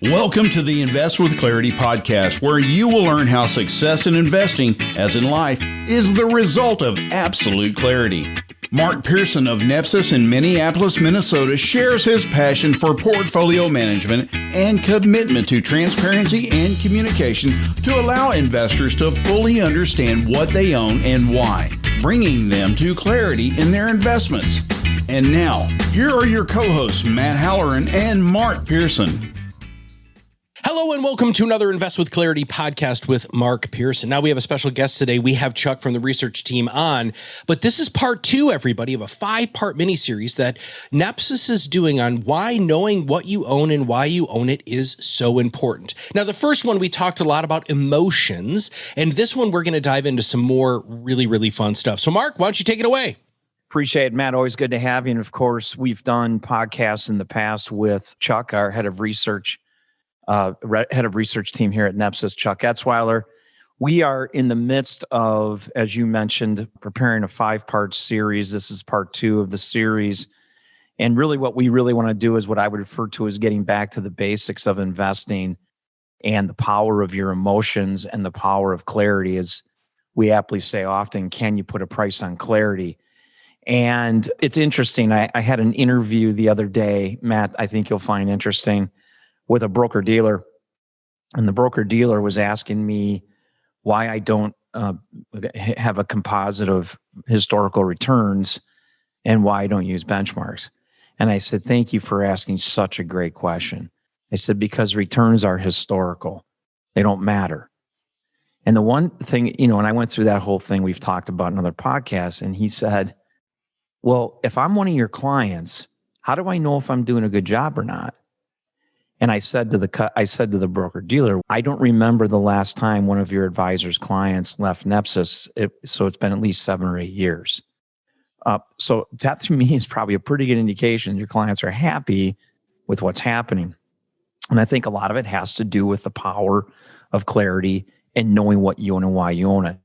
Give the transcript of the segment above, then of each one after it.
Welcome to the Invest with Clarity podcast, where you will learn how success in investing, as in life, is the result of absolute clarity. Mark Pearson of Nepsis in Minneapolis, Minnesota, shares his passion for portfolio management and commitment to transparency and communication to allow investors to fully understand what they own and why, bringing them to clarity in their investments. And now, here are your co-hosts, Matt Halloran and Mark Pearson. Hello and welcome to another Invest with Clarity podcast with Mark Pearson. Now we have a special guest today. We have Chuck from the research team on, but this is part two, everybody, of a 5-part miniseries that Nepsis is doing on why knowing what you own and why you own it is so important. Now, the first one, we talked a lot about emotions, and this one we're going to dive into some more really fun stuff. So Mark, why don't you take it away? Appreciate it, Matt. Always good to have you. And of course, we've done podcasts in the past with Chuck, our head of research team here at Nepsis, Chuck Etzweiler. We are in the midst of, as you mentioned, preparing a 5-part series. This is part 2 of the series. And really what we really want to do is what I would refer to as getting back to the basics of investing and the power of your emotions and the power of clarity. As we aptly say often, can you put a price on clarity? And it's interesting. I had an interview the other day, Matt, I think you'll find interesting, with a broker-dealer. And the broker-dealer was asking me why I don't have a composite of historical returns and why I don't use benchmarks. And I said, thank you for asking such a great question. I said, because returns are historical. They don't matter. And the one thing, and I went through that whole thing we've talked about in other podcasts, and he said, well, if I'm one of your clients, how do I know if I'm doing a good job or not? And I said to the broker dealer, I don't remember the last time one of your advisor's clients left Nepsis. So it's been at least 7 or 8 years. So that to me is probably a pretty good indication your clients are happy with what's happening. And I think a lot of it has to do with the power of clarity and knowing what you own and why you own it.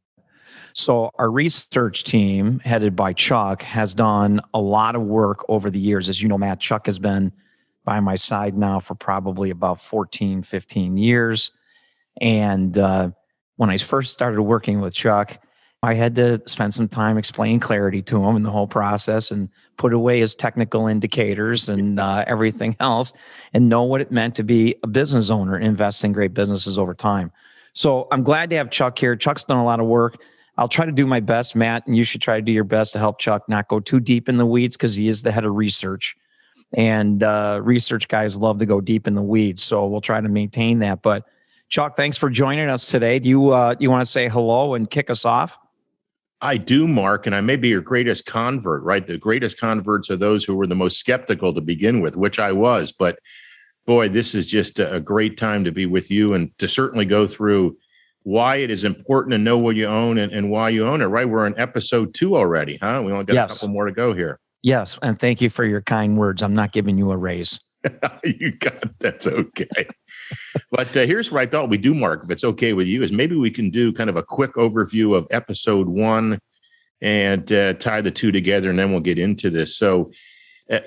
So our research team, headed by Chuck, has done a lot of work over the years. As you know, Matt, Chuck has been by my side now for probably about 14, 15 years. And when I first started working with Chuck, I had to spend some time explaining clarity to him in the whole process and put away his technical indicators and everything else and know what it meant to be a business owner and invest in great businesses over time. So I'm glad to have Chuck here. Chuck's done a lot of work. I'll try to do my best, Matt, and you should try to do your best to help Chuck not go too deep in the weeds because he is the head of research. And research guys love to go deep in the weeds, so we'll try to maintain that. But Chuck, thanks for joining us today. Do you want to say hello and kick us off? I do, Mark, and I may be your greatest convert, right? The greatest converts are those who were the most skeptical to begin with, which I was. But boy, this is just a great time to be with you and to certainly go through why it is important to know what you own and why you own it, right? We're in episode 2 already, huh? We only got a couple more to go here. Yes, and thank you for your kind words. I'm not giving you a raise. You got it. That's okay. But here's what I thought we do, Mark, if it's okay with you, is maybe we can do kind of a quick overview of episode 1 and tie the 2 together, and then we'll get into this. So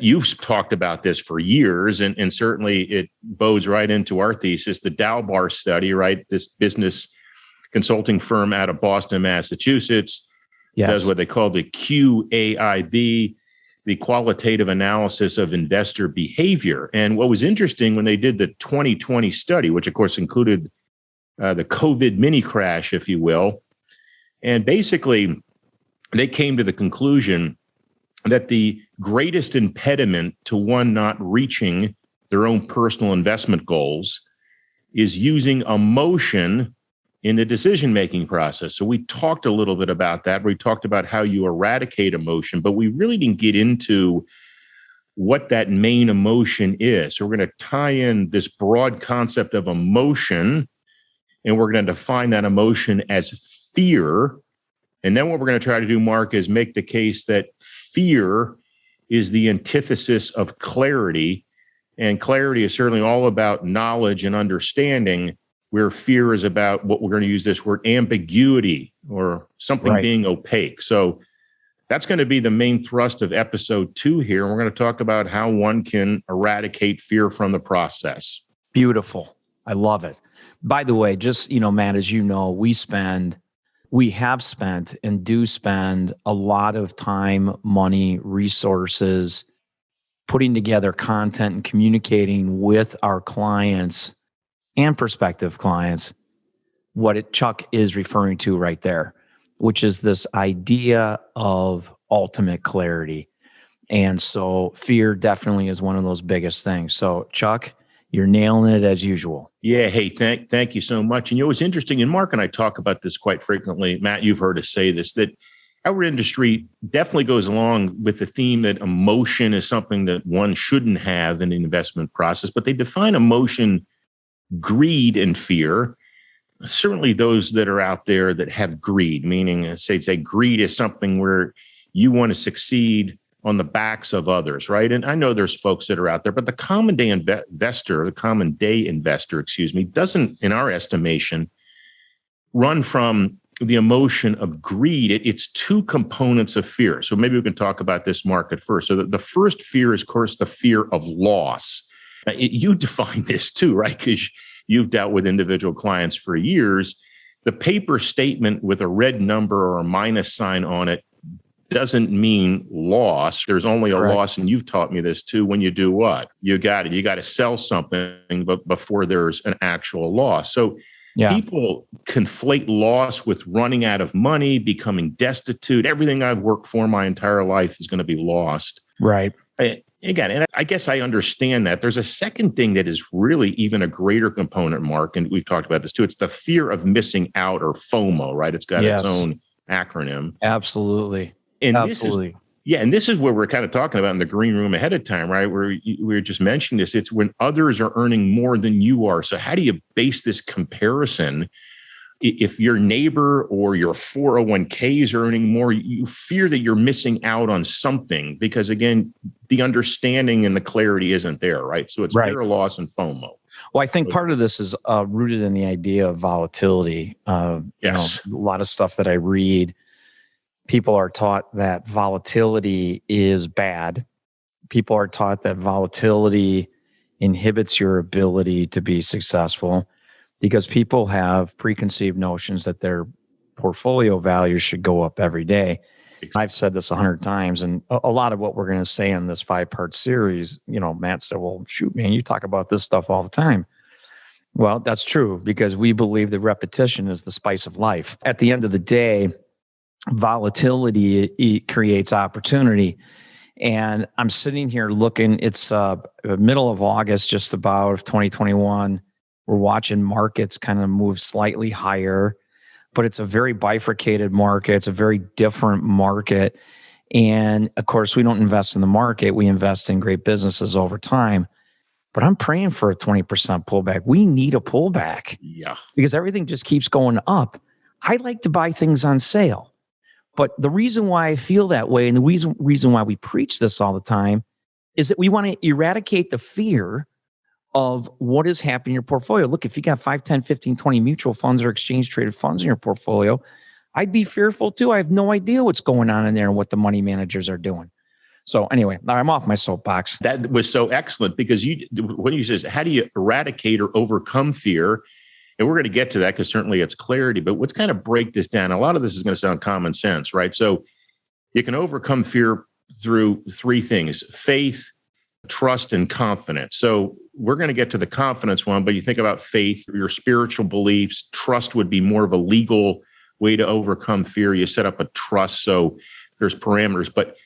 you've talked about this for years, and certainly it bodes right into our thesis, the Dalbar study, right? This business consulting firm out of Boston, Massachusetts, does what they call the QAIB, the qualitative analysis of investor behavior. And what was interesting when they did the 2020 study, which of course included the COVID mini crash, if you will, and basically they came to the conclusion that the greatest impediment to one not reaching their own personal investment goals is using emotion in the decision-making process. So we talked a little bit about that. We talked about how you eradicate emotion, but we really didn't get into what that main emotion is. So we're going to tie in this broad concept of emotion, and we're going to define that emotion as fear. And then what we're going to try to do, Mark, is make the case that fear is the antithesis of clarity. And clarity is certainly all about knowledge and understanding, where fear is about what we're going to use this word ambiguity or something being opaque. So that's going to be the main thrust of episode 2 here. And we're going to talk about how one can eradicate fear from the process. Beautiful. I love it. By the way, just, Matt, as you know, we have spent and do spend a lot of time, money, resources, putting together content and communicating with our clients and prospective clients what Chuck is referring to right there, which is this idea of ultimate clarity. And so fear definitely is one of those biggest things. So Chuck, you're nailing it as usual. Yeah. Hey, thank you so much. And it's interesting, and Mark and I talk about this quite frequently. Matt, you've heard us say this, that our industry definitely goes along with the theme that emotion is something that one shouldn't have in an investment process, but they define emotion, greed, and fear. Certainly those that are out there that have greed, meaning say greed is something where you want to succeed on the backs of others, right? And I know there's folks that are out there, but the common day investor, doesn't, in our estimation, run from the emotion of greed. It's two components of fear. So maybe we can talk about this market first. So the first fear is, of course, the fear of loss. Now, you define this too, right? Because you've dealt with individual clients for years. The paper statement with a red number or a minus sign on it doesn't mean loss. There's only a loss, and you've taught me this too. When you do what? You got to sell something, but before there's an actual loss. So people conflate loss with running out of money, becoming destitute. Everything I've worked for my entire life is going to be lost. Right. Again, and I guess I understand that. There's a second thing that is really even a greater component, Mark, and we've talked about this too. It's the fear of missing out, or FOMO, right? It's got its own acronym. Absolutely. And Absolutely. This is where we're kind of talking about in the green room ahead of time, right? Where we were just mentioning this. It's when others are earning more than you are. So how do you base this comparison? If your neighbor or your 401k is earning more, you fear that you're missing out on something because, again, the understanding and the clarity isn't there, right? So it's fear of loss and FOMO. Well, I think part of this is rooted in the idea of volatility. Yes. A lot of stuff that I read, people are taught that volatility is bad. People are taught that volatility inhibits your ability to be successful because people have preconceived notions that their portfolio values should go up every day. I've said this 100 times, and a lot of what we're going to say in this 5-part series, Matt said, well, shoot, man, you talk about this stuff all the time. Well, that's true because we believe that repetition is the spice of life. At the end of the day, volatility creates opportunity. And I'm sitting here looking, it's middle of August, just about 2021. We're watching markets kind of move slightly higher, but it's a very bifurcated market. It's a very different market. And of course, we don't invest in the market. We invest in great businesses over time. But I'm praying for a 20% pullback. We need a pullback. Yeah. Because everything just keeps going up. I like to buy things on sale. But the reason why I feel that way and the reason why we preach this all the time is that we want to eradicate the fear of what is happening in your portfolio. Look, if you got 5, 10, 15, 20 mutual funds or exchange traded funds in your portfolio, I'd be fearful too. I have no idea what's going on in there and what the money managers are doing. So anyway, I'm off my soapbox. That was so excellent because when you says, how do you eradicate or overcome fear? And we're going to get to that because certainly it's clarity, but let's kind of break this down. A lot of this is going to sound common sense, right? So you can overcome fear through 3 things: faith, trust, and confidence. So we're going to get to the confidence one, but you think about faith, your spiritual beliefs. Trust would be more of a legal way to overcome fear. You set up a trust, so there's parameters, but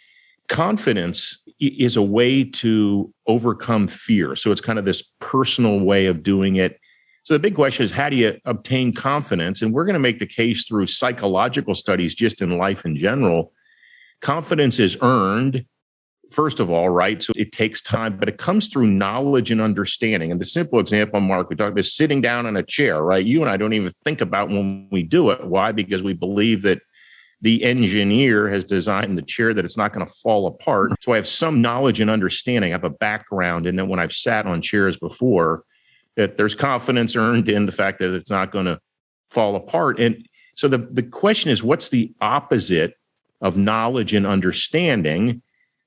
confidence is a way to overcome fear. So it's kind of this personal way of doing it. So the big question is, how do you obtain confidence? And we're going to make the case through psychological studies, just in life in general. Confidence is earned, first of all, right? So it takes time, but it comes through knowledge and understanding. And the simple example, Mark, we talked about sitting down in a chair, right? You and I don't even think about when we do it. Why? Because we believe that the engineer has designed the chair that it's not going to fall apart. So I have some knowledge and understanding. I have a background. And then when I've sat on chairs before, that there's confidence earned in the fact that it's not going to fall apart. And so the question is, what's the opposite of knowledge and understanding?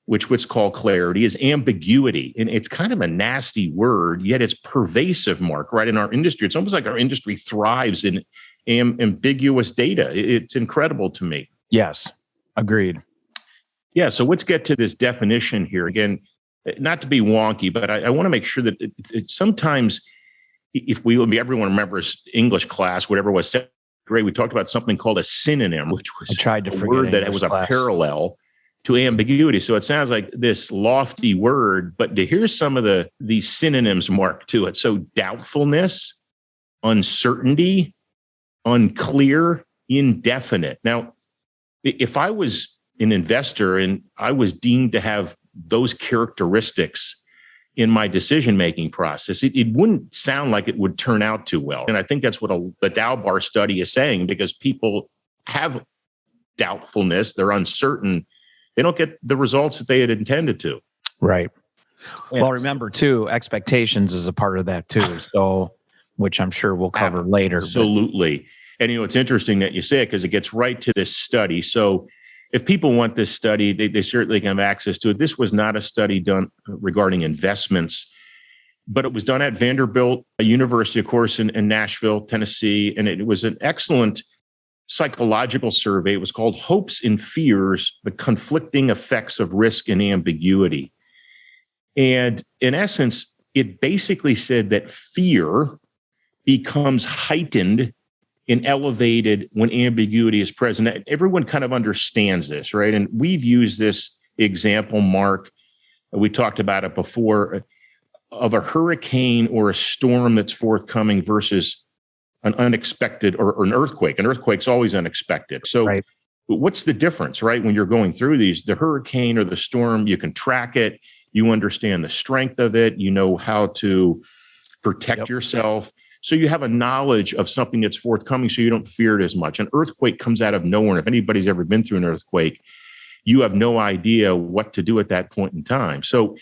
what's called clarity, is ambiguity. And it's kind of a nasty word, yet it's pervasive, Mark, right? In our industry, it's almost like our industry thrives in ambiguous data. It's incredible to me. Yes, agreed. Yeah, so let's get to this definition here. Again, not to be wonky, but I want to make sure that sometimes, if everyone remembers English class, whatever it was, grade, we talked about something called a synonym, which was a word that was a parallel to ambiguity. So it sounds like this lofty word, but to hear some of these synonyms, Mark, to it. So doubtfulness, uncertainty, unclear, indefinite. Now, if I was an investor and I was deemed to have those characteristics in my decision-making process, it wouldn't sound like it would turn out too well. And I think that's what the Dalbar study is saying, because people have doubtfulness, they're uncertain, they don't get the results that they had intended to. Right. Well, remember too, expectations is a part of that too. So, which I'm sure we'll cover later. Absolutely. And it's interesting that you say it, because it gets right to this study. So if people want this study, they certainly can have access to it. This was not a study done regarding investments, but it was done at Vanderbilt University, of course, in Nashville, Tennessee. And it was an excellent psychological survey. It was called Hopes and Fears, the Conflicting Effects of Risk and Ambiguity. And in essence, it basically said that fear becomes heightened and elevated when ambiguity is present. Everyone kind of understands this, right? And we've used this example, Mark, we talked about it before, of a hurricane or a storm that's forthcoming versus an unexpected or an earthquake. An earthquake's always unexpected. So right. What's the difference, right? When you're going through these, the hurricane or the storm, you can track it, you understand the strength of it, you know how to protect yourself. So you have a knowledge of something that's forthcoming, so you don't fear it as much. An earthquake comes out of nowhere. If anybody's ever been through an earthquake, you have no idea what to do at that point in time. So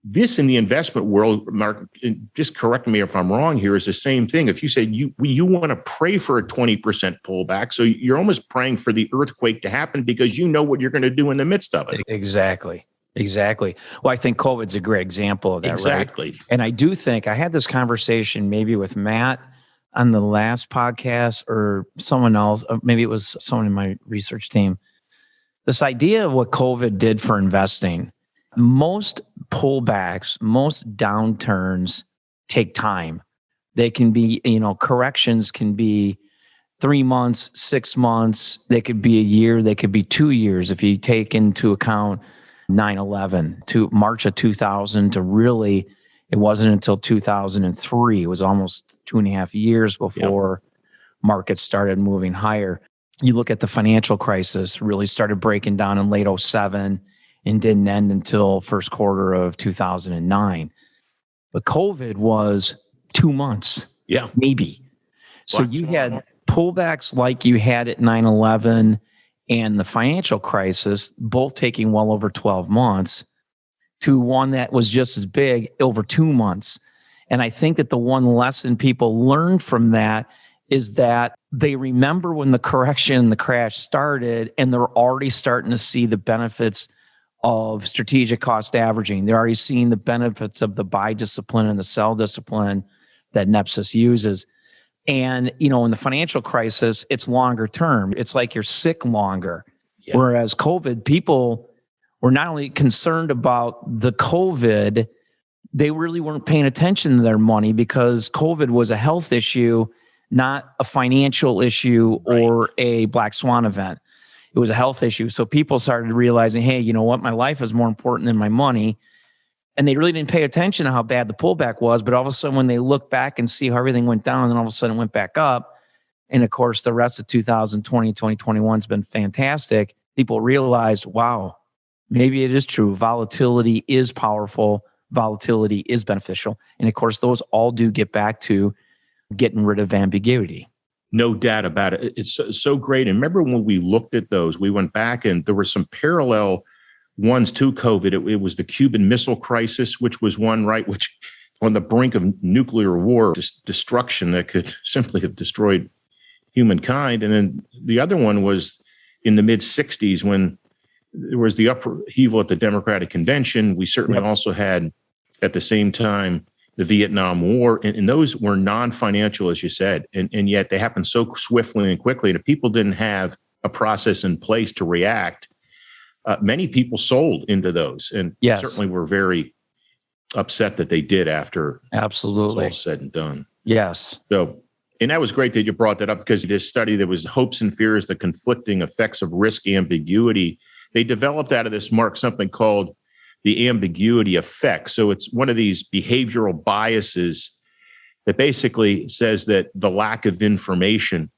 this in the investment world, Mark, just correct me if I'm wrong here, is the same thing. If you say you want to pray for a 20% pullback, so you're almost praying for the earthquake to happen because you know what you're going to do in the midst of it. Exactly. Well, I think COVID's a great example of that, exactly. Right? And I do think I had this conversation maybe with Matt on the last podcast or someone else, maybe it was someone in my research team. This idea of what COVID did for investing. Most pullbacks, most downturns take time. They can be, corrections can be 3 months, 6 months. They could be a year. They could be 2 years. If you take into account 9/11 to March of 2000 to really, it wasn't until 2003. It was almost 2.5 years before markets started moving higher. You look at the financial crisis, really started breaking down in late 2007 and didn't end until first quarter of 2009. But COVID was 2 months, maybe. So you had pullbacks like you had at 9/11 and the financial crisis, both taking well over 12 months, to one that was just as big over 2 months. And I think that the one lesson people learned from that is that they remember when the correction, the crash started, and they're already starting to see the benefits of strategic cost averaging. They're already seeing the benefits of the buy discipline and the sell discipline that Nepsis uses. And, in the financial crisis, it's longer term. It's like you're sick longer. Yeah. Whereas COVID, people were not only concerned about the COVID, they really weren't paying attention to their money because COVID was a health issue, not a financial issue or a black swan event. It was a health issue. So people started realizing, hey, you know what? My life is more important than my money. And they really didn't pay attention to how bad the pullback was. But all of a sudden, when they look back and see how everything went down, and then all of a sudden it went back up. And of course, the rest of 2020, 2021 has been fantastic. People realize, wow, maybe it is true. Volatility is powerful. Volatility is beneficial. And of course, those all do get back to getting rid of ambiguity. No doubt about it. It's so great. And remember when we looked at those, we went back and there were some parallel ones to COVID. It was the Cuban Missile Crisis, which was one, right, which on the brink of nuclear war, destruction that could simply have destroyed humankind. And then the other one was in the mid-'60s when there was the upheaval at the Democratic Convention. We certainly also had, at the same time, the Vietnam War, and those were non-financial, as you said, and yet they happened so swiftly and quickly that people didn't have a process in place to react. Many people sold into those, and certainly were very upset that they did after absolutely all said and done. Yes. So, and that was great that you brought that up, because this study, that was hopes and fears, the conflicting effects of risk ambiguity. They developed out of this, Mark, something called the ambiguity effect. So it's one of these behavioral biases that basically says that the lack of information,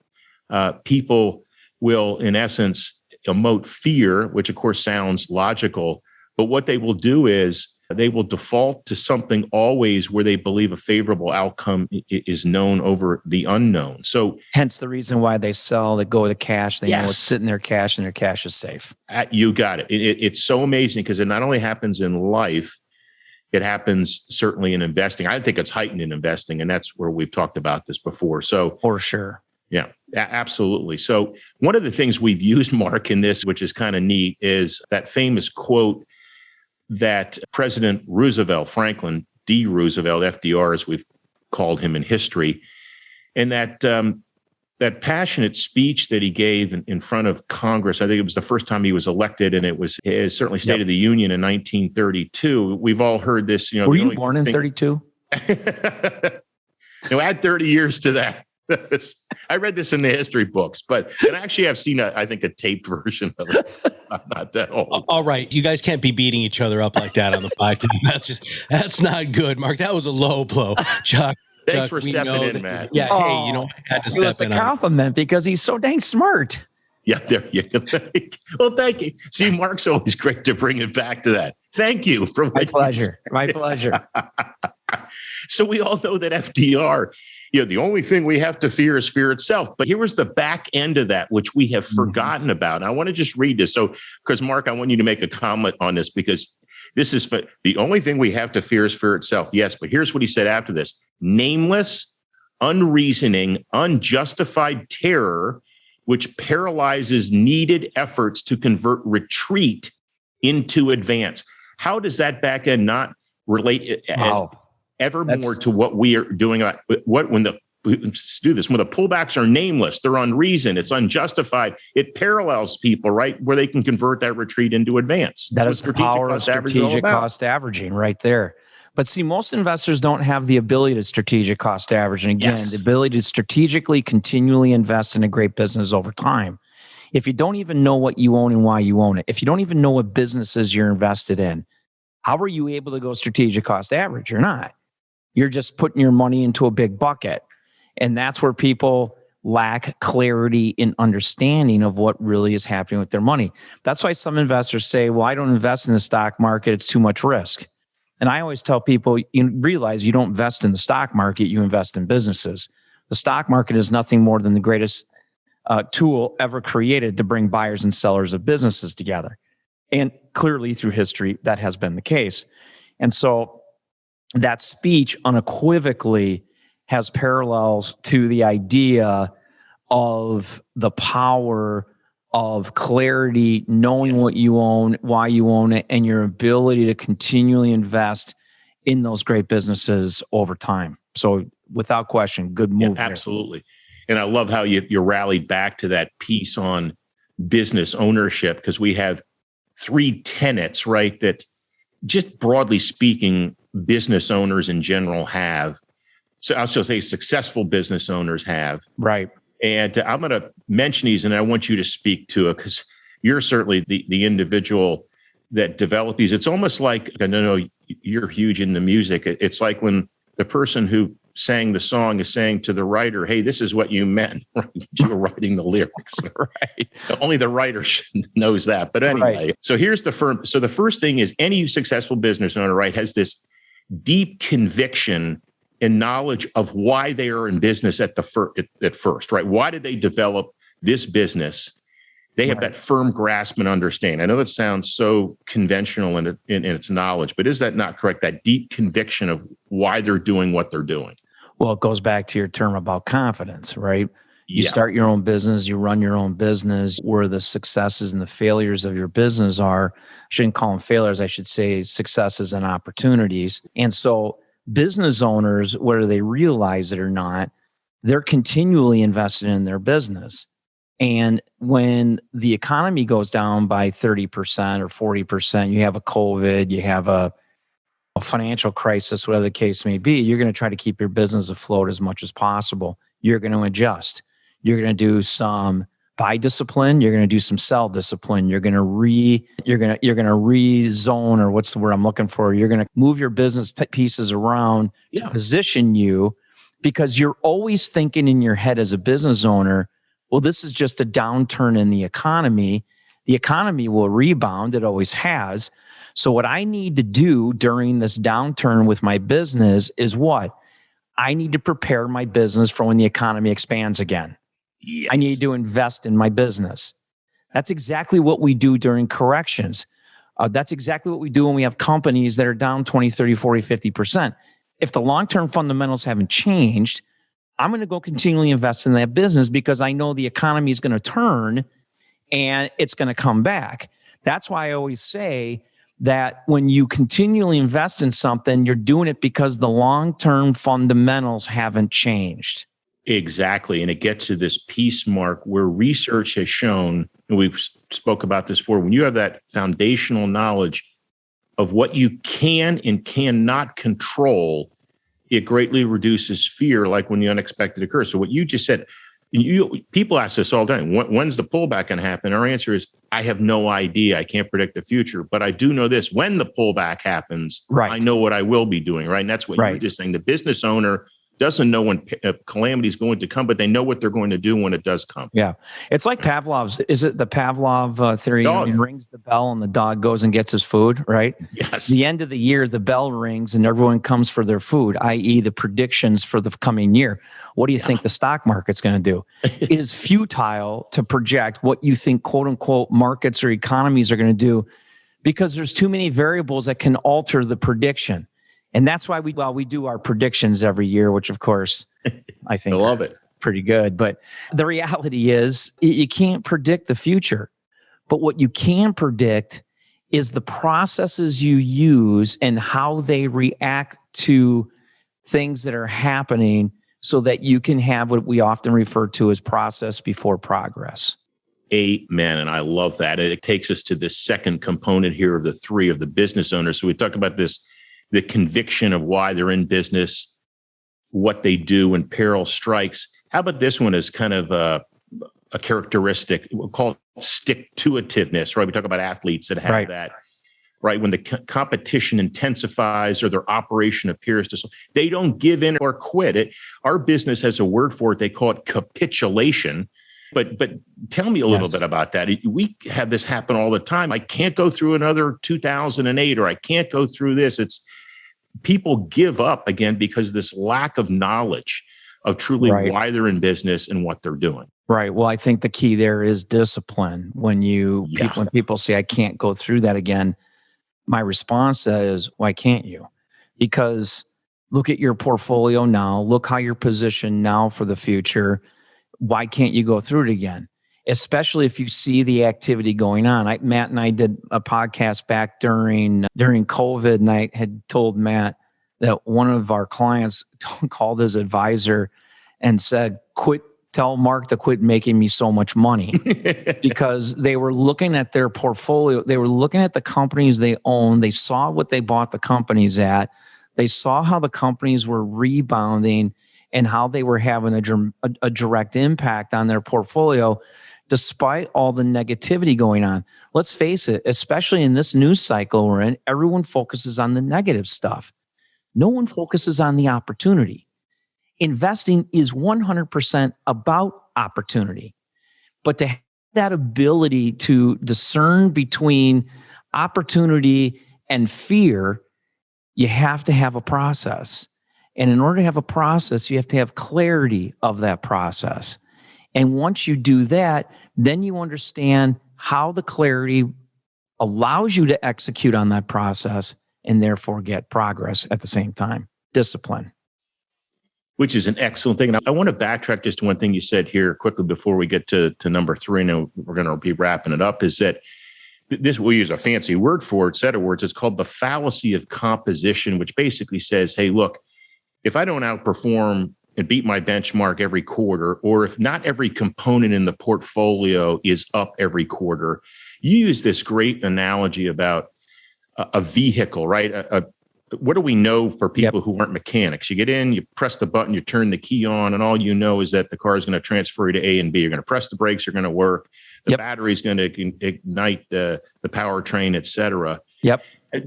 people will, in essence, emote fear, which of course sounds logical, but what they will do is they will default to something always where they believe a favorable outcome is known over the unknown. So hence the reason why they sell, they go to cash, they know it's sitting there cash and their cash is safe. You got it. It's so amazing, because it not only happens in life, it happens certainly in investing. I think it's heightened in investing, and that's where we've talked about this before. So for sure. Yeah, absolutely. So one of the things we've used, Mark, in this, which is kind of neat, is that famous quote that President Roosevelt, Franklin D. Roosevelt, FDR, as we've called him in history, and that passionate speech that he gave in front of Congress. I think it was the first time he was elected, and it was certainly State of the Union in 1932. We've all heard this. Were you born in 32? Add 30 years to that. I read this in the history books, and actually I've seen I think a taped version of it. I'm not that old. All right. You guys can't be beating each other up like that on the podcast. That's not good, Mark. That was a low blow. Chuck. Thanks for stepping in, Matt. Yeah. Hey, I had to step in. It was a compliment because he's so dang smart. Yeah, there you go. Well, thank you. See, Mark's always great to bring it back to that. Thank you. My pleasure. My pleasure. So we all know that FDR, the only thing we have to fear is fear itself. But here was the back end of that, which we have forgotten about. And I want to just read this. So, because Mark, I want you to make a comment on this, because this is the only thing we have to fear is fear itself. Yes, but here's what he said after this: nameless, unreasoning, unjustified terror, which paralyzes needed efforts to convert retreat into advance. How does that back end not relate more to what we are doing? When the pullbacks are nameless, they're unreasoned, it's unjustified, it parallels people, right, where they can convert that retreat into advance. That is the power of strategic cost averaging right there. But see, most investors don't have the ability to strategic cost average. And again, the ability to strategically continually invest in a great business over time. If you don't even know what you own and why you own it, if you don't even know what businesses you're invested in, how are you able to go strategic cost average? You're not. You're just putting your money into a big bucket. And that's where people lack clarity in understanding of what really is happening with their money. That's why some investors say, well, I don't invest in the stock market, it's too much risk. And I always tell people, you realize you don't invest in the stock market, you invest in businesses. The stock market is nothing more than the greatest tool ever created to bring buyers and sellers of businesses together. And clearly through history, that has been the case. And so that speech unequivocally has parallels to the idea of the power of clarity, knowing what you own, why you own it, and your ability to continually invest in those great businesses over time. So without question, good move. Yeah, absolutely. And I love how you rallied back to that piece on business ownership, because we have three tenets, right, that just broadly speaking, business owners in general have. So I'll just say successful business owners have. Right. And I'm going to mention these, and I want you to speak to it, because you're certainly the individual that developed these. It's almost like, I know you're huge in the music. It's like when the person who sang the song is saying to the writer, hey, this is what you meant. You were writing the lyrics. Right. Only the writer knows that. But anyway, So here's the firm. So the first thing is, any successful business owner, right, has this deep conviction and knowledge of why they are in business at first, right? Why did they develop this business? They have that firm grasp and understanding. I know that sounds so conventional in its knowledge, but is that not correct? That deep conviction of why they're doing what they're doing? Well, it goes back to your term about confidence, right? You start your own business, you run your own business, where the successes and the failures of your business are. I shouldn't call them failures, I should say successes and opportunities. And so business owners, whether they realize it or not, they're continually invested in their business. And when the economy goes down by 30% or 40%, you have a COVID, you have a financial crisis, whatever the case may be, you're going to try to keep your business afloat as much as possible. You're going to adjust. You're going to do some buy discipline. You're going to do some sell discipline. You're going to rezone, or what's the word I'm looking for? You're going to move your business pieces around to position you, because you're always thinking in your head as a business owner, well, this is just a downturn in the economy. The economy will rebound. It always has. So what I need to do during this downturn with my business is what? I need to prepare my business for when the economy expands again. Yes. I need to invest in my business. That's exactly what we do during corrections. That's exactly what we do when we have companies that are down 20, 30, 40, 50%. If the long-term fundamentals haven't changed, I'm going to go continually invest in that business because I know the economy is going to turn and it's going to come back. That's why I always say that when you continually invest in something, you're doing it because the long-term fundamentals haven't changed. Exactly. And it gets to this piece, Mark, where research has shown, and we've spoke about this before, when you have that foundational knowledge of what you can and cannot control, it greatly reduces fear, like when the unexpected occurs. So what you just said, people ask us all the time, when's the pullback going to happen? Our answer is, I have no idea. I can't predict the future, but I do know this. When the pullback happens, I know what I will be doing, right? And that's what you were just saying. The business owner doesn't know when calamity is going to come, but they know what they're going to do when it does come. Yeah. It's like Pavlov's, is it the Pavlov theory? He rings the bell and the dog goes and gets his food, right? Yes. The end of the year, the bell rings and everyone comes for their food, i.e. the predictions for the coming year. What do you think the stock market's going to do? It is futile to project what you think, quote unquote, markets or economies are going to do, because there's too many variables that can alter the prediction. And that's why we do our predictions every year, which of course I think I love it. Pretty good. But the reality is you can't predict the future. But what you can predict is the processes you use and how they react to things that are happening, so that you can have what we often refer to as process before progress. Amen. And I love that. And it takes us to the second component here of the three of the business owners. So we talk about this, the conviction of why they're in business, what they do when peril strikes. How about this one as kind of a characteristic? We'll call it stick-to-itiveness, right? We talk about athletes that have that, right? When the competition intensifies or their operation appears to, they don't give in or quit. Our business has a word for it. They call it capitulation. But tell me a little bit about that. We have this happen all the time. I can't go through another 2008, or I can't go through this. It's people give up again because of this lack of knowledge of truly why they're in business and what they're doing. Right. Well, I think the key there is discipline. When people say, I can't go through that again, my response is, why can't you? Because look at your portfolio now. Look how you're positioned now for the future. Why can't you go through it again? Especially if you see the activity going on. Matt and I did a podcast back during COVID, and I had told Matt that one of our clients called his advisor and said, tell Mark to quit making me so much money. Because they were looking at their portfolio. They were looking at the companies they own. They saw what they bought the companies at. They saw how the companies were rebounding and how they were having a direct impact on their portfolio, despite all the negativity going on. Let's face it, especially in this news cycle we're in, everyone focuses on the negative stuff. No one focuses on the opportunity. Investing is 100% about opportunity. But to have that ability to discern between opportunity and fear, you have to have a process. And in order to have a process, you have to have clarity of that process. And once you do that, then you understand how the clarity allows you to execute on that process and therefore get progress at the same time. Discipline. which is an excellent thing. And I want to backtrack just to one thing you said here quickly before we get to number 3. And we're going to be wrapping it up, is that this, we use a fancy word for it, set of words. It's called the fallacy of composition, which basically says, hey, look, if I don't outperform and beat my benchmark every quarter, or if not every component in the portfolio is up every quarter, you use this great analogy about a vehicle, right? What do we know for people who aren't mechanics? You get in, you press the button, you turn the key on, and all you know is that the car is going to transfer you to A and B. You're going to press the brakes, you're going to work. The battery is going to ignite the powertrain, et cetera. Yep.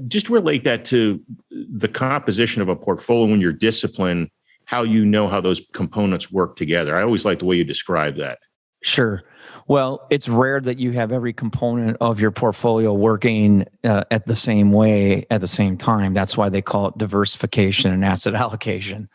Just relate that to the composition of a portfolio when you're disciplined, how you know how those components work together. I always like the way you describe that. Sure. Well, it's rare that you have every component of your portfolio working at the same way at the same time. That's why they call it diversification and asset allocation.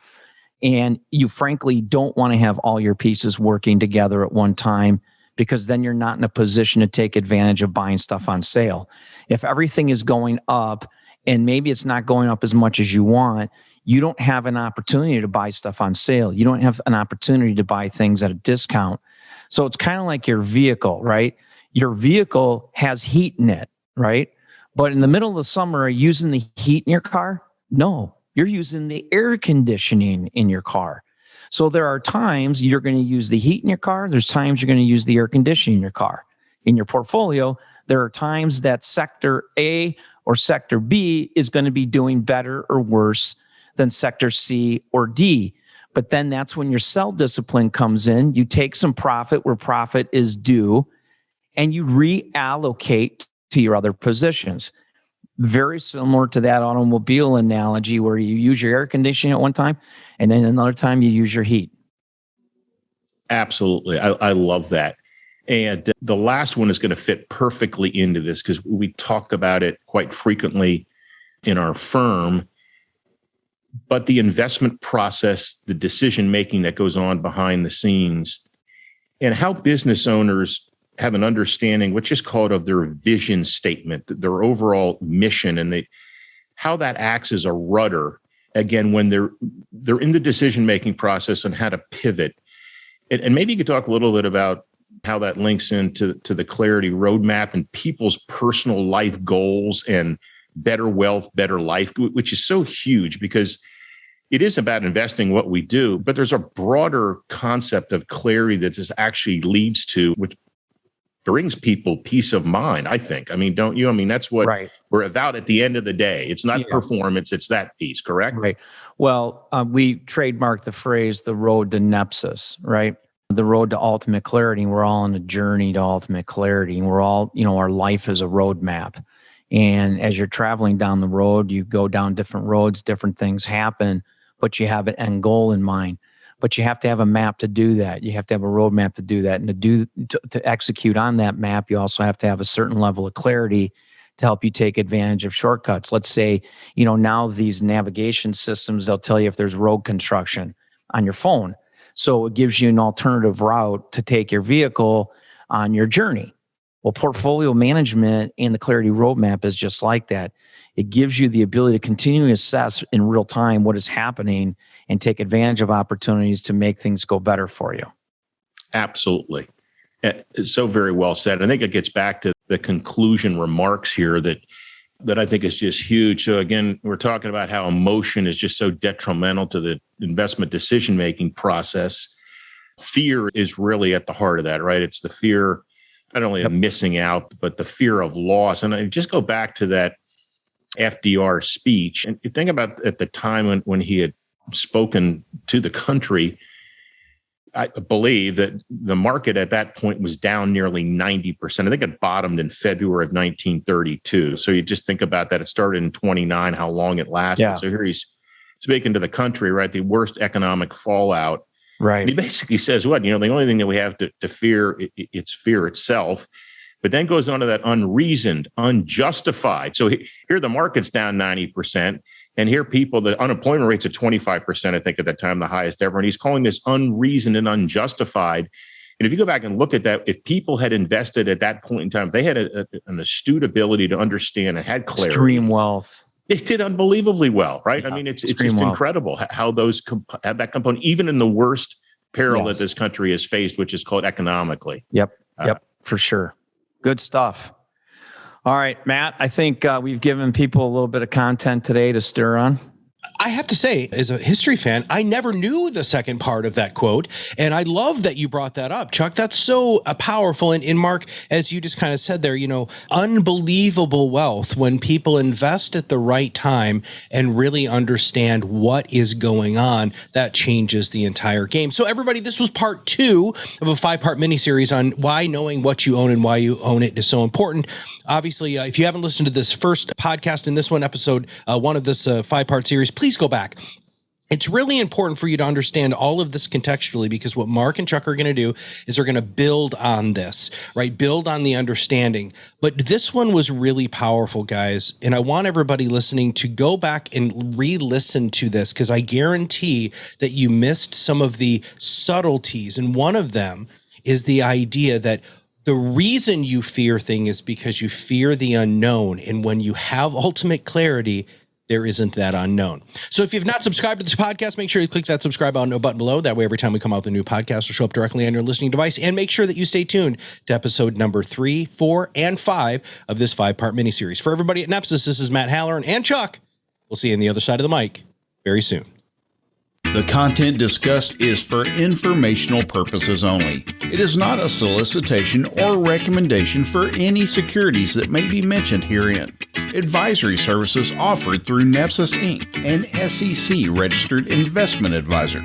And you frankly don't want to have all your pieces working together at one time, because then you're not in a position to take advantage of buying stuff on sale. If everything is going up and maybe it's not going up as much as you want, you don't have an opportunity to buy stuff on sale. You don't have an opportunity to buy things at a discount. So it's kind of like your vehicle, right? Your vehicle has heat in it, right? But in the middle of the summer, are you using the heat in your car? No, you're using the air conditioning in your car. So there are times you're going to use the heat in your car. There's times you're going to use the air conditioning in your car. In your portfolio, there are times that sector A or sector B is going to be doing better or worse than sector C or D. But then that's when your sell discipline comes in. You take some profit where profit is due, and you reallocate to your other positions. Very similar to that automobile analogy where you use your air conditioning at one time, and then another time you use your heat. Absolutely. I love that. And the last one is going to fit perfectly into this because we talk about it quite frequently in our firm. But the investment process, the decision-making that goes on behind the scenes, and how business owners have an understanding, which is called of their vision statement, their overall mission, and how that acts as a rudder, again, when they're in the decision-making process on how to pivot. And maybe you could talk a little bit about how that links into the Clarity Roadmap and people's personal life goals and better wealth, better life, which is so huge because it is about investing what we do, but there's a broader concept of clarity that this actually leads to, which brings people peace of mind, I think. I mean, don't you? I mean, that's what we're about at the end of the day. It's not performance, it's that piece, correct? Right. Well, we trademarked the phrase, the road to Nepsis, right? The road to ultimate clarity. We're all on a journey to ultimate clarity. And we're all, our life is a roadmap. And as you're traveling down the road, you go down different roads, different things happen, but you have an end goal in mind. But you have to have a map to do that. You have to have a roadmap to do that. And to execute on that map, you also have to have a certain level of clarity to help you take advantage of shortcuts. Let's say, now these navigation systems, they'll tell you if there's road construction on your phone. So it gives you an alternative route to take your vehicle on your journey. Well, portfolio management and the Clarity Roadmap is just like that. It gives you the ability to continually assess in real time what is happening and take advantage of opportunities to make things go better for you. Absolutely. It's so very well said. I think it gets back to the conclusion remarks here that I think is just huge. So again, we're talking about how emotion is just so detrimental to the investment decision-making process. Fear is really at the heart of that, right? It's the fear not only of missing out, but the fear of loss. And I just go back to that FDR speech. And you think about at the time when he had spoken to the country, I believe that the market at that point was down nearly 90%. I think it bottomed in February of 1932. So you just think about that. It started in 29, how long it lasted. Yeah. So here he's speaking to the country, right? The worst economic fallout. Right. And he basically says, the only thing that we have to fear, it's fear itself. But then goes on to that unreasoned, unjustified. So here the market's down 90%. And here the unemployment rate's at 25%, I think at that time, the highest ever. And he's calling this unreasoned and unjustified. And if you go back and look at that, if people had invested at that point in time, if they had an astute ability to understand and had clarity. Extreme wealth. It did unbelievably well, right? Yeah, I mean, it's extreme just wealth. incredible how those have that component, even in the worst peril Yes. that this country has faced, which is called economically. Yep, for sure. Good stuff. All right, Matt, I think we've given people a little bit of content today to stir on. I have to say, as a history fan, I never knew the second part of that quote. And I love that you brought that up, Chuck. That's so powerful. And Mark, as you just kind of said there, unbelievable wealth when people invest at the right time and really understand what is going on, that changes the entire game. So everybody, this was part 2 of a 5-part miniseries on why knowing what you own and why you own it is so important. Obviously, if you haven't listened to this first podcast and this one, episode 1 of this 5-part series, please go back. It's really important for you to understand all of this contextually, because what Mark and Chuck are going to do is they're going to build on this, right? Build on the understanding. But this one was really powerful, guys. And I want everybody listening to go back and re-listen to this, because I guarantee that you missed some of the subtleties. And one of them is the idea that the reason you fear things is because you fear the unknown. And when you have ultimate clarity, there isn't that unknown. So if you've not subscribed to this podcast, make sure you click that subscribe button below. That way, every time we come out with a new podcast, will show up directly on your listening device. And make sure that you stay tuned to episode number 3, 4, and 5 of this 5-part miniseries. For everybody at Nepsis, this is Matt Halloran and Chuck. We'll see you on the other side of the mic very soon. The content discussed is for informational purposes only. It is not a solicitation or recommendation for any securities that may be mentioned herein. Advisory services offered through Nepsis Inc., an SEC-registered investment advisor.